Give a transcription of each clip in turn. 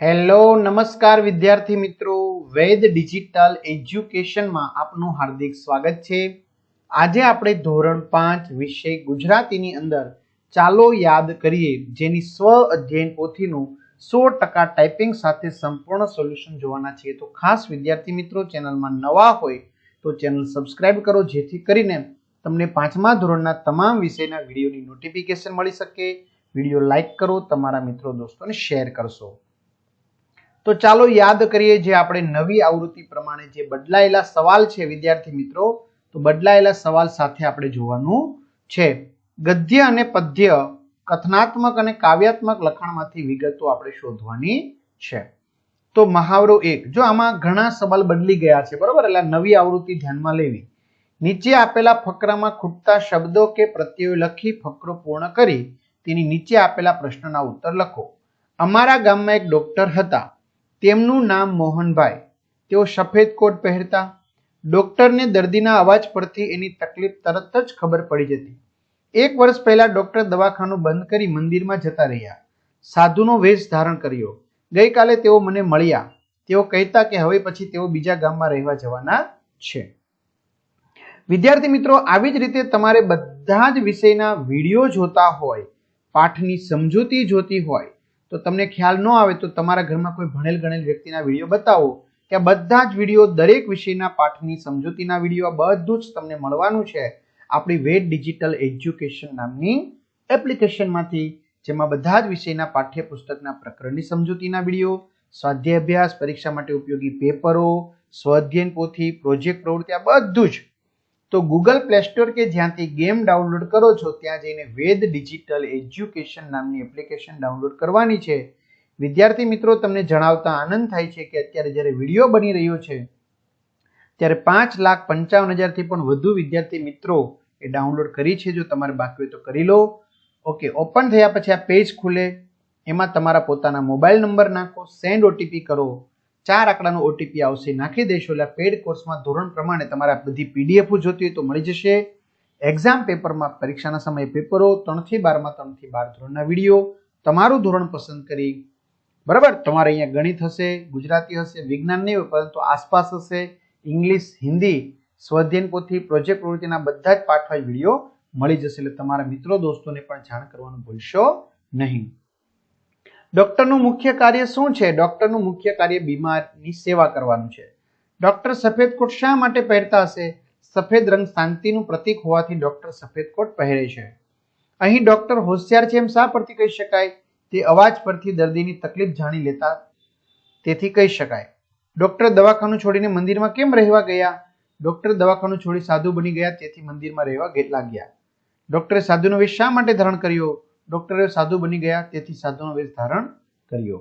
Hello નમસ્કાર વિદ્યાર્થી મિત્રો, વેદ ડિજિટલ એજ્યુકેશનમાં આપનું હાર્દિક સ્વાગત છે। આજે આપણે ધોરણ 5 વિષય ગુજરાતીની અંદર ચાલો યાદ કરીએ જેની સ્વ અધ્યયન પોથીનું 100% ટાઈપિંગ સાથે સંપૂર્ણ સોલ્યુશન જોવાના છીએ। તો ખાસ વિદ્યાર્થી મિત્રો ચેનલમાં નવા હોય તો ચેનલ સબસ્ક્રાઇબ કરો જેથી કરીને તમને 5મા ધોરણના તમામ વિષયના વિડીયોની નોટિફિકેશન મળી શકે। વિડીયો લાઈક કરો, તમારા મિત્રો દોસ્તોને શેર કરશો। તો ચાલો યાદ કરીએ જે આપણે નવી આવૃત્તિ પ્રમાણે જે બદલાયેલા સવાલ છે વિદ્યાર્થી મિત્રો, તો બદલાયેલા સવાલ સાથે આપણે જોવાનું છે। ગદ્ય અને પદ્ય કથનાત્મક અને કાવ્યાત્મક લખાણમાંથી વિગતો આપણે શોધવાની છે। તો મહાવરો 1, જો આમાં ઘણા સવાલ બદલી ગયા છે બરોબર, એટલે નવી આવૃત્તિ ધ્યાનમાં લેવી। નીચે આપેલા ફકરામાં ખૂટતા શબ્દો કે પ્રત્યયો લખી ફકરો પૂર્ણ કરી તેની નીચે આપેલા પ્રશ્નના ઉત્તર લખો। અમારા ગામમાં એક ડોક્ટર હતા, તેમનું નામ મોહનભાઈ। તેઓ સફેદ કોટ પહેરતા। ડોક્ટરને દર્દીના અવાજ પરથી એની તકલીફ તરત જ ખબર પડી જતી। એક વર્ષ પહેલા ડોક્ટર દવાખાનું બંધ કરી મંદિરમાં જતા રહ્યા, સાધુનો વેશ ધારણ કર્યો। ગઈકાલે તેઓ મને મળ્યા। તેઓ કહેતા કે હવે પછી તેઓ બીજા ગામમાં રહેવા જવાના છે। વિદ્યાર્થી મિત્રો, આવી જ રીતે તમારે બધા જ વિષયના વિડીયો જોતા હોય, પાઠની સમજૂતી જોતી હોય તો તમને ખ્યાલ ન આવે તો તમારા ઘરમાં કોઈ ભણેલ ગણેલ વ્યક્તિના વિડીયો બતાવો કે આ બધા જ વિડીયો દરેક વિષયના પાઠની સમજૂતીના વિડીયો બધું જ તમને મળવાનું છે આપણી વેદ ડિજિટલ એજ્યુકેશન નામની એપ્લિકેશનમાંથી, જેમાં બધા જ વિષયના પાઠ્યપુસ્તકના પ્રકરણની સમજૂતીના વિડીયો, સ્વાધ્યાય અભ્યાસ, પરીક્ષા માટે ઉપયોગી પેપરો, સ્વઅધ્યયન પોથી, પ્રોજેક્ટ પ્રવૃત્તિ, આ બધું જ। તો ગૂગલ પ્લે સ્ટોર કે જ્યાંથી ગેમ ડાઉનલોડ કરો છો ત્યાં જઈને વેદ ડિજિટલ એજ્યુકેશન નામની એપ્લિકેશન ડાઉનલોડ કરવાની છે। વિદ્યાર્થી મિત્રો, તમને જણાવતા આનંદ થાય છે કે અત્યારે જ્યારે વિડીયો બની રહ્યો છે ત્યારે 5,55,000 થી પણ વધુ વિદ્યાર્થી મિત્રો એ ડાઉનલોડ કરી છે। જો તમારે બાકી હોય તો કરી લો। ઓકે, ઓપન થયા પછી આ પેજ ખુલે, એમાં તમારા પોતાના મોબાઈલ નંબર નાખો, સેન્ડ ઓટીપી કરો, 4 આંકડાનો ઓટીપી આવશે, નાખી દેશો એટલે પેડ કોર્સમાં ધોરણ પ્રમાણે તમારે આ બધી પીડીએફ જોતી હોય તો મળી જશે। એક્ઝામ પેપરમાં પરીક્ષાના સમયે પેપરો, 3 થી 12માં 3 થી 12 ધોરણના વિડીયો, તમારું ધોરણ પસંદ કરી બરાબર। તમારે અહીંયા ગણિત હશે, ગુજરાતી હશે, વિજ્ઞાન નહીં હોય પરંતુ આસપાસ હશે, ઇંગ્લિશ, હિન્દી, સ્વઅધ્યયન પોથી, પ્રોજેક્ટ પ્રવૃત્તિના બધા જ પાઠવાઇઝ વિડીયો મળી જશે, એટલે તમારા મિત્રો દોસ્તોને પણ જાણ કરવાનું ભૂલશો નહીં। ડોક્ટરનું મુખ્ય કાર્ય શું છે? ડોક્ટરનું મુખ્ય કાર્ય બીમારની સેવા કરવાનું છે। ડોક્ટર સફેદ કોટ શા માટે પહેરતા હશે? સફેદ રંગ શાંતિનું પ્રતીક હોવાથી ડોક્ટર સફેદ કોટ પહેરે છે। અહીં ડોક્ટર હોશિયાર છે એમ શા પરથી કહી શકાય? તે અવાજ પરથી દર્દીની તકલીફ જાણી લેતા તેથી કહી શકાય। ડોક્ટર દવાખાનું છોડીને મંદિરમાં કેમ રહેવા ગયા? ડોક્ટર દવાખાનું છોડી સાધુ બની ગયા તેથી મંદિરમાં રહેવા લાગ્યા। ડોક્ટરે સાધુનો વેશ શા માટે ધારણ કર્યો? ડોક્ટરે સાધુ બની ગયા તેથી સાધુનો વેશ ધારણ કર્યો।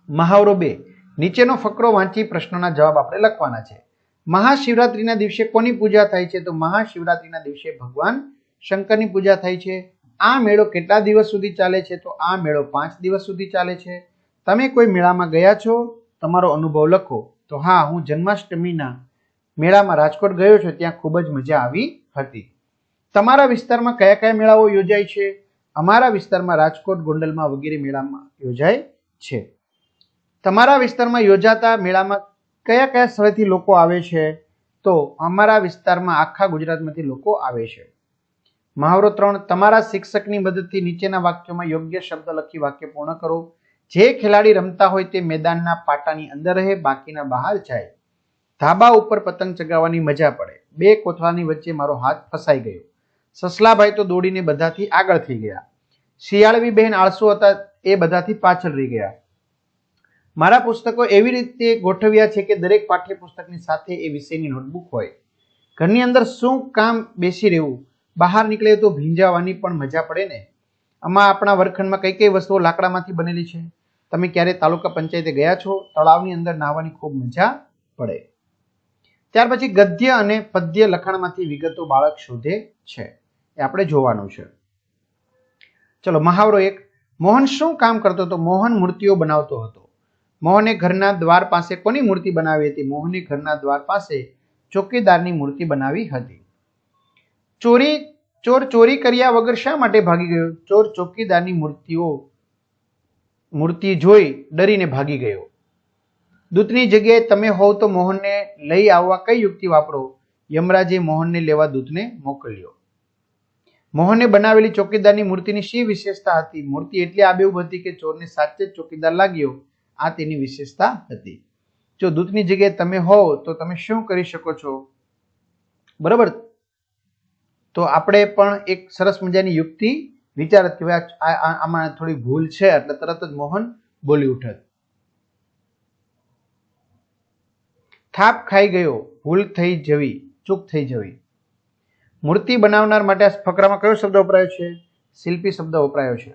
મહાવરો 2, નીચેનો ફકરો વાંચી પ્રશ્નોના જવાબ આપણે લખવાના છે। મહાશિવરાત્રીના દિવસે કોની પૂજા થાય છે? તો મહાશિવરાત્રીના દિવસે ભગવાન શંકરની પૂજા થાય છે। આ મેળો કેટલા દિવસ સુધી ચાલે છે? તો આ મેળો 5 દિવસ સુધી ચાલે છે। તમે કોઈ મેળામાં ગયા છો? તમારો અનુભવ લખો। તો હા, હું જન્માષ્ટમીના મેળામાં રાજકોટ ગયો છું, ત્યાં ખૂબ જ મજા આવી હતી। તમારા વિસ્તારમાં કયા કયા મેળાઓ યોજાય છે? અમારા વિસ્તારમાં રાજકોટ, ગોંડલમાં વગેરે મેળામાં યોજાય છે। તમારા વિસ્તારમાં યોજાતા મેળામાં કયા કયા સ્થળેથી લોકો આવે છે? તો અમારા વિસ્તારમાં આખા ગુજરાતમાંથી લોકો આવે છે। મહાવરો 3, તમારા શિક્ષકની મદદથી નીચેના વાક્યોમાં યોગ્ય શબ્દ લખી વાક્ય પૂર્ણ કરો। જે ખેલાડી રમતા હોય તે મેદાનના પાટાની અંદર રહે, બાકીના બહાર જાય। ધાબા ઉપર પતંગ ચગાવવાની મજા પડે। 2 કોથળાની વચ્ચે મારો હાથ ફસાઈ ગયો। સસલાભાઈ તો દોડીને બધાથી આગળ થઈ ગયા। શિયાળવી બહેન આળસુ હતા, એ બધાથી પાછળ રહી ગયા। મારા પુસ્તકો એવી રીતે ગોઠવ્યા છે કે દરેક પાઠ્યપુસ્તકની સાથે એ વિષયની નોટબુક હોય। ઘરની અંદર શું કામ બેસી રહેવું, બહાર નીકળે તો ભીંજાવાની પણ મજા પડે ને। આમાં આપણા વર્ગખંડમાં કઈ કઈ વસ્તુઓ લાકડામાંથી બનેલી છે? તમે ક્યારે તાલુકા પંચાયતે ગયા છો? તળાવની અંદર નાહવાની ખૂબ મજા પડે। ત્યાર પછી ગદ્ય અને પદ્ય લખાણમાંથી વિગતો બાળક શોધે છે, એ આપણે જોવાનું છે। ચલો, મહાવરો 1, મોહન શું કામ કરતો હતો? મોહન મૂર્તિઓ બનાવતો હતો। મોહને ઘરના દ્વાર પાસે કોની મૂર્તિ બનાવી હતી? મોહને ઘરના દ્વાર પાસે ચોકીદારની મૂર્તિ બનાવી હતી। ચોર ચોરી કર્યા વગર શા માટે ભાગી ગયો? ચોર ચોકીદારની મૂર્તિઓ મૂર્તિ જોઈ ડરીને ભાગી ગયો. દૂતની જગ્યાએ તમે હોવ તો મોહનને લઈ આવવા કઈ યુક્તિ વાપરો? યમરાજે મોહનને લેવા દૂતને મોકલ્યો. મોહને બનાવેલી ચોકીદારની મૂર્તિની શી વિશેષતા હતી? મૂર્તિ એટલી આબેહૂબ હતી કે ચોરને સાચે જ ચોકીદાર લાગ્યો. આ તેની વિશેષતા હતી. જો દૂતની જગ્યાએ તમે હોવ તો તમે શું કરી શકો છો? બરાબર. તો આપણે પણ એક સરસ મજાની યુક્તિ વિચારત કે આમાં થોડી ભૂલ છે, એટલે તરત જ મોહન બોલી ઉઠત. થાપ ખાઈ ગયો, ભૂલ થઈ જવી, ચૂક થઈ જવી. મૂર્તિ બનાવનાર માટે આ ફકરામાં કયો શબ્દ વપરાયો છે? શિલ્પી શબ્દ વપરાયો છે.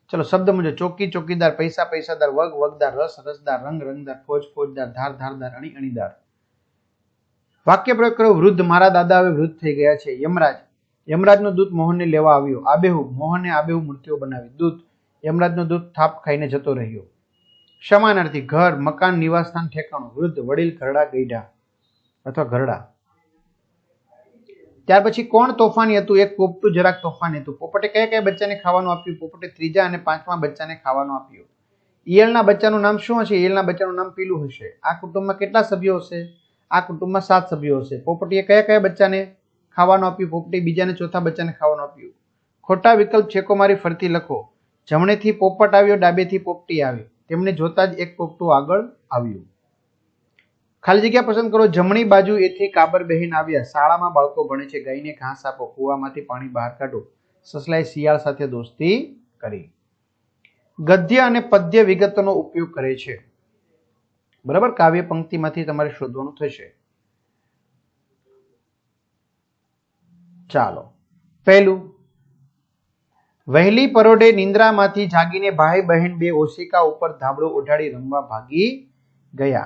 ચલો શબ્દ મુજબ: ચોકી ચોકીદાર, પૈસા પૈસાદાર, વગ વગદાર, રસ રસદાર, રંગ રંગદાર, ફોજ ફોજદાર, ધાર ધારદાર, અણી અણીદાર. વાક્ય પ્રયોગ કરો: વૃદ્ધ, મારા દાદા હવે વૃદ્ધ થઈ ગયા છે. યમરાજ, યમરાજનો દૂત મોહનને લેવા આવ્યો. આબેહૂબ, મોહને આબેહૂબ મૂર્તિઓ બનાવી. દૂત, યમરાજનો દૂત થાપ ખાઈને જતો રહ્યો. સમાનાર્થી: ઘર, મકાન, નિવાસસ્થાન, ઠેકાણું. વૃદ્ધ, વડીલ, ઘરડા, ગઈઢા અથવા ઘરડા. ત્યાર પછી કોણ તોફાની હતું? એક પોપટું જરાક તોફાની હતું. પોપટે કયા કયા બચ્ચાને ખાવાનું આપ્યું? પોપટે ત્રીજા અને પાંચમા બચ્ચાને ખાવાનું આપ્યું. ઈયળના બચ્ચાનું નામ શું હશે? ઈયળના બચ્ચાનું નામ પીલું હશે. આ કુટુંબમાં કેટલા સભ્યો હશે? આ કુટુંબમાં 7 સભ્યો હશે. પોપટીએ કયા કયા બચ્ચાને ખાવાનું આપ્યું? પોપટે બીજાને ચોથા બચ્ચાને ખાવાનું આપ્યું. ખોટા વિકલ્પ છેકો મારી ફરતી લખો. જમણેથી પોપટ આવ્યો, ડાબેથી પોપટી આવી. તેમને જોતા જ એક પોપટું આગળ આવ્યું. ખાલી જગ્યા પસંદ કરો. જમણી બાજુ એથી કાબર બહેન આવ્યા. શાળામાં બાળકો ભણે છે. ગાયને ઘાસ આપો. કૂવામાંથી પાણી બહાર કાઢો. સસલાએ શિયાળ સાથે દોસ્તી કરી. ગદ્ય અને પદ્ય વિગતોનો ઉપયોગ કરે છે. બરાબર. કાવ્ય પંક્તિમાંથી તમારે શોધવાનું થશે. ચાલો, પહેલું: વહેલી પરોઢે નિંદ્રામાંથી જાગીને ભાઈ બહેન બે ઓશિકા ઉપર ધાબળો ઓઢાડી રમવા ભાગી ગયા.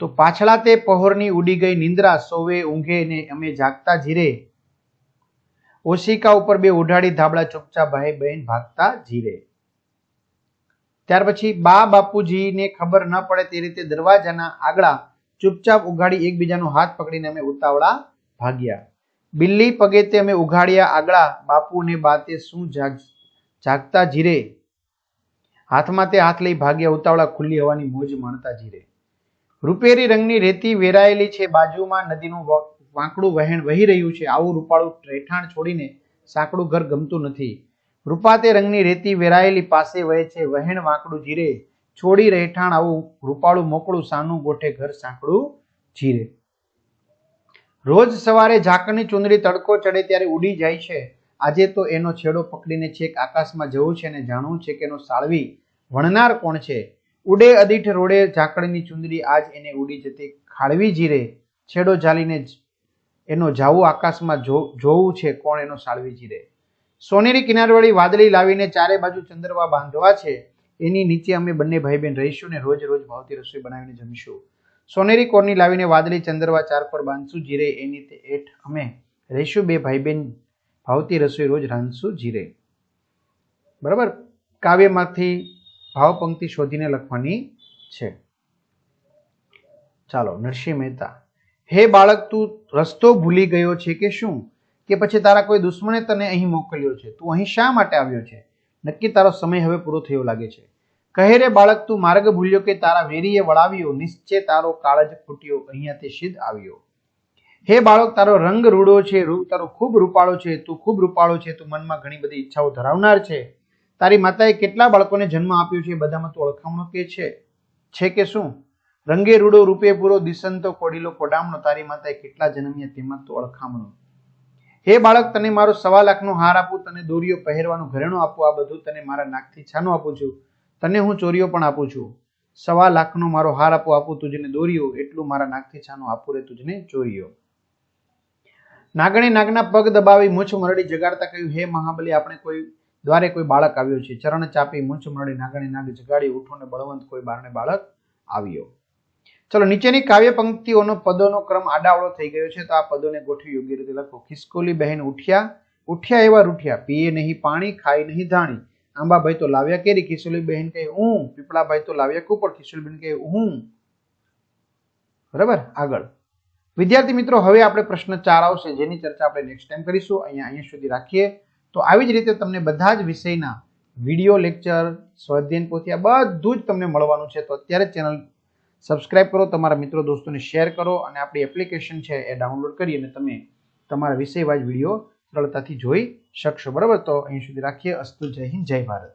તો પાછળા તે પહોરની ઉડી ગઈ નિંદ્રા, સોવે ઊંઘે ને અમે જાગતા જીરે. ઓશિકા ઉપર બે ઓઢાડી ધાબળા ચૂપચાપ ભાઈ બહેન ભાગતા જીરે. ત્યાર પછી બા બાપુજીને ખબર ન પડે તે રીતે દરવાજાના આગળ ચૂપચાપ ઉઘાડી એકબીજાનો હાથ પકડીને અમે ઉતાવળા ભાગ્યા. બિલ્લી પગે તે અમે ઉઘાડ્યા આગળ, બાપુ ને બાતે શું જાગતા જીરે. હાથમાં તે હાથ લઈ ભાગ્યા ઉતાવળા, ખુલ્લી હવાની મોજ માણતા જીરે. રૂપેરી રંગની રેતી વેરાયેલી છે, બાજુમાં નદીનું વાંકડું વહેણ વહી રહ્યું છે. આવું રૂપાળું રહેઠાણ છોડીને સાંકડું ઘર ગમતું નથી. રૂપાતે રંગની રેતી વેરાયેલી પાસે વહે છે, વહેણ વાંકડું જીરે. છોડી રહેઠાણ આવું રૂપાળું મોકળું, સાનું ગોઠે ઘર સાંકડું જીરે. રોજ સવારે ઝાકળની ચુંદડી તડકો ચડે ત્યારે ઉડી જાય છે. આજે તો એનો છેડો પકડીને છેક આકાશમાં જવું છે અને જાણવું છે કે એનો સાળવી વણનાર કોણ છે. ઉડે અદીઠ રોડે ઝાકળની ચુંદડી, આજ એને ઉડી જતી ખાળવી જીરે. છેડો ઝાલીને એનો જાવું આકાશમાં જોવું છે, કોણ એનો સાળવી જીરે. સોનેરી કિનારવાળી વાદળી લાવીને ચારે બાજુ ચંદ્રવા બાંધવા છે. એની નીચે અમે બંને ભાઈ બહેન રહીશું ને રોજ રોજ ભાવતી રસોઈ બનાવીને જમીશું. સોનેરી કોરની લાવીને વાદળી ચંદ્રવા ચાર પર બાંધશું જીરે. એની તે એઠ અમે રહીશું બે ભાઈ બહેન, ભાવતી રસોઈ રોજ રાંધશું જીરે. બરાબર. કાવ્યમાંથી ભાવ પંક્તિ શોધીને લખવાની છે. ચાલો, નરસિંહ મહેતા: હે બાળક, તું રસ્તો ભૂલી ગયો છે કે શું? કે પછી તારા કોઈ દુશ્મને તને અહીં મોકલ્યો છે? તું અહીં શા માટે આવ્યો છે? નક્કી તારો સમય હવે પૂરો થયો લાગે છે. કહે રે બાળક, તું માર્ગ ભૂલ્યો કે તારા વેરીએ વળાવ્યો? નિશ્ચય તારો કાળજ ફૂટ્યો, અહીંયા તે સિદ્ધ આવ્યો. હે બાળક, તારો રંગ રૂડો છે, રૂપ તારો ખૂબ રૂપાળો છે. તું ખૂબ રૂપાળો છે. તું મનમાં ઘણી બધી ઈચ્છાઓ ધરાવનાર છે. તારી માતાએ કેટલા બાળકોને જન્મ આપ્યો છે? બધામાં તું ઓળખામણો કે છે કે શું? રંગે રૂડો, રૂપે પૂરો, દિસંતો કોડીલો કોડામણો. તારી માતાએ કેટલા જન્મ્યા તેમાં તું ઓળખામણો. હે બાળક, તને મારો 1.25 લાખનો હાર આપું, તને દોરીઓ પહેરવાનું ઘરેણું આપું, આ બધું તને મારા નાકથી છાનું આપું છું. તને હું ચોરીઓ પણ આપું છું. 1.25 લાખનો મારો હાર આપું તુજને દોરીઓ, એટલું મારા નાકથી છાનું આપું રે તુજને ચોરીઓ. નાગણે નાગના પગ દબાવી મૂછ મરડી જગાડતા કહ્યું, હે મહાબલી, આપણે કોઈ દ્વારે કોઈ બાળક આવ્યો છે. ચરણ ચાપી મૂછ મરડી નાગણે નાગ જગાડી, ઉઠો ને બળવંત કોઈ બારણે બાળક આવ્યો. ચલો, નીચેની કાવ્ય પંક્તિઓનો પદોનો ક્રમ આડાવડો થઈ ગયો છે, તો આ પદોને ગોઠવી યોગ્ય રીતે લખો. ખિસકોલી બહેન ઉઠ્યા એવા રૂઠ્યા, પીએ નહીં પાણી, ખાય નહીં ધાણી. આંબાભાઈ તો લાવ્યા કેરી, ખિસકોલી બહેન કહે હું. પીપળાભાઈ તો લાવ્યા કુપડ, ખિસકોલી બહેન કહે હું. બરાબર. આગળ વિદ્યાર્થી મિત્રો, હવે આપણે પ્રશ્ન 4 આવશે, જેની ચર્ચા આપણે નેક્સ્ટ ટાઈમ કરીશું. અહીંયા સુધી રાખીએ. તો આવી જ રીતે તમને બધા જ વિષયના વિડીયો લેક્ચર, સ્વાધ્યાયન પોથી આ બધું જ તમને મળવાનું છે. તો અત્યારે ચેનલ સબસ્ક્રાઇબ કરો, તમારા મિત્રો દોસ્તોને શેર કરો અને આપણી એપ્લિકેશન છે એ ડાઉનલોડ કરી અને તમે તમારા વિષય વાઇઝ વિડીયો સરળતાથી જોઈ શકશો. બરાબર, તો અહીં સુધી રાખીએ. અસ્તુ. જય હિન્દ, જય ભારત.